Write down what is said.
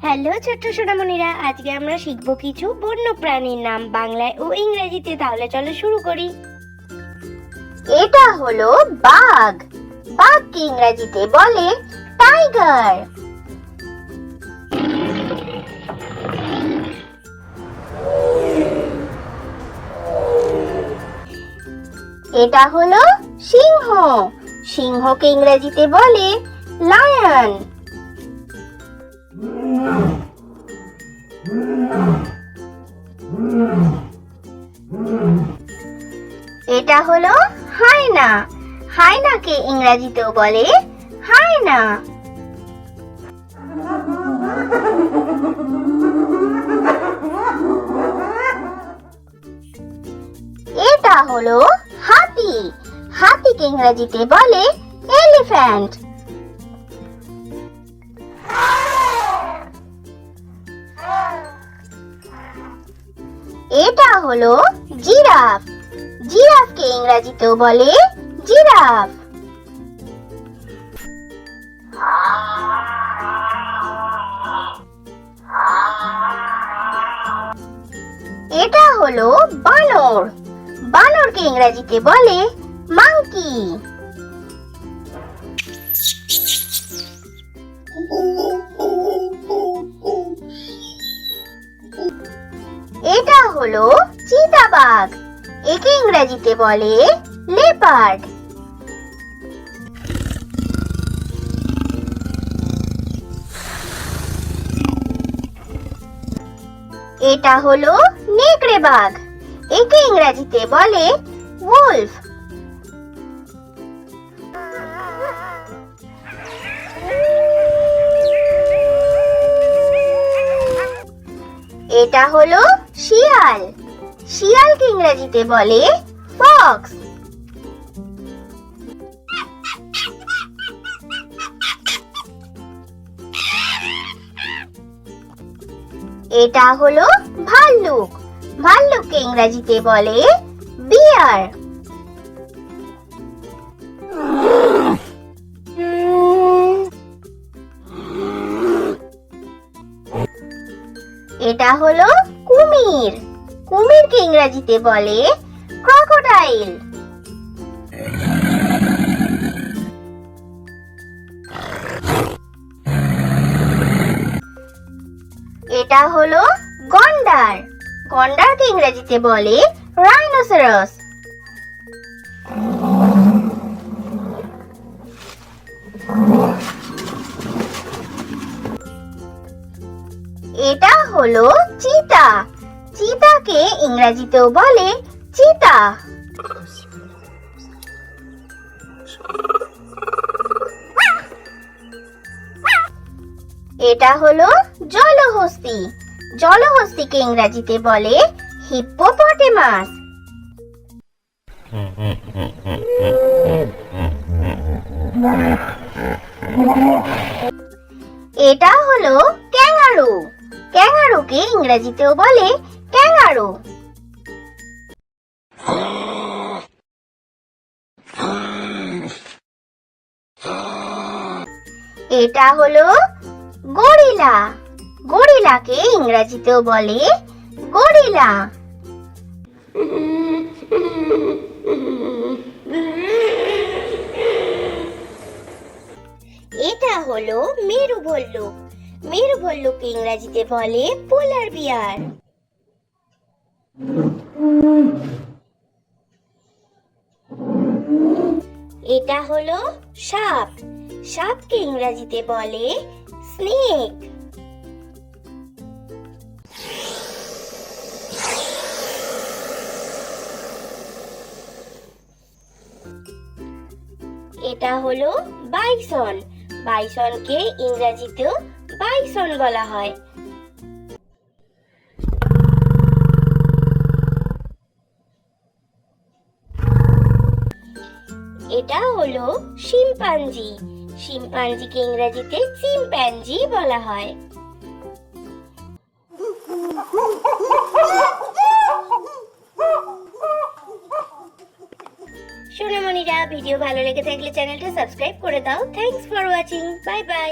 Hello ছোট্ট সোনামণিরা, আজকে আমরা শিখবো কিছু বন্য প্রাণীর নাম বাংলায় ও ইংরেজিতে। তাহলে চলো শুরু করি। এটা হলো বাঘ। বাঘকে ইংরেজিতে বলে টাইগার। এটা হলো সিংহ। সিংহকে ইংরেজিতে বলে লায়ন। এটা হলো হায়না। হায়নাকে ইংরেজিতেও বলে হায়না। এটা হলো হাতি। হাতিকে ইংরেজিতে বলে এলিফ্যান্ট। এটা হলো জিরাফ। জিরাফকে ইংরেজিতেও বলে জিরাফ। এটা হলো বানর। বানরকে ইংরেজিতে বলে মাংকি। এটা হলো চিতাবাঘ। একে ইংরেজিতে বলে লেপার্ড। এটা হলো নেকড়ে বাঘ। একে ইংরেজিতে বলে wolf। এটা হলো শিয়াল। শিয়ালকে ইংরেজিতে বলে ফক্স। এটা হলো ভাল্লুক। ভাল্লুককে ইংরেজিতে বলে বিয়ার। এটা হলো কুমির। কুমিরকে ইংরেজিতে বলে ক্রোকোডাইল। এটা হলো গন্ডার। গন্ডারকে ইংরেজিতে বলে রাইনোসেরাস। এটা হলো চিতা। চিতাকে ইংরেজিতেও বলে চিতা। এটা হলো জলহস্তী। জলহস্তীকে ইংরেজিতে বলে হিপ্পোপটেমাস। এটা হলো ক্যাঙ্গারু। ক্যাঙ্গারুকে ইংরেজিতেও বলে ক্যাঙ্গারু। এটা হলো গরিলা। গরিলাকে ইংরেজিতেও বলে গরিলা। এটা হলো মেরু ভাল্লুক। মেরু ভাল্লুককে ইংরেজিতে বলে পোলার বিয়ার। এটা হলো সাপ। সাপকে ইংরেজিতে বলে স্নেক। এটা হলো বাইসন। বাইসনকে ইংরেজিতেও বাইসন বলা হয়। এটা হলো শিম্পাঞ্জি। শিম্পাঞ্জিকে ইংরেজিতে চিম্প্যাঞ্জি বলা হয়। সোনামণিরা, ভিডিও ভালো লেগে থাকলে চ্যানেলটা সাবস্ক্রাইব করে দাও। Thanks for watching. Bye bye.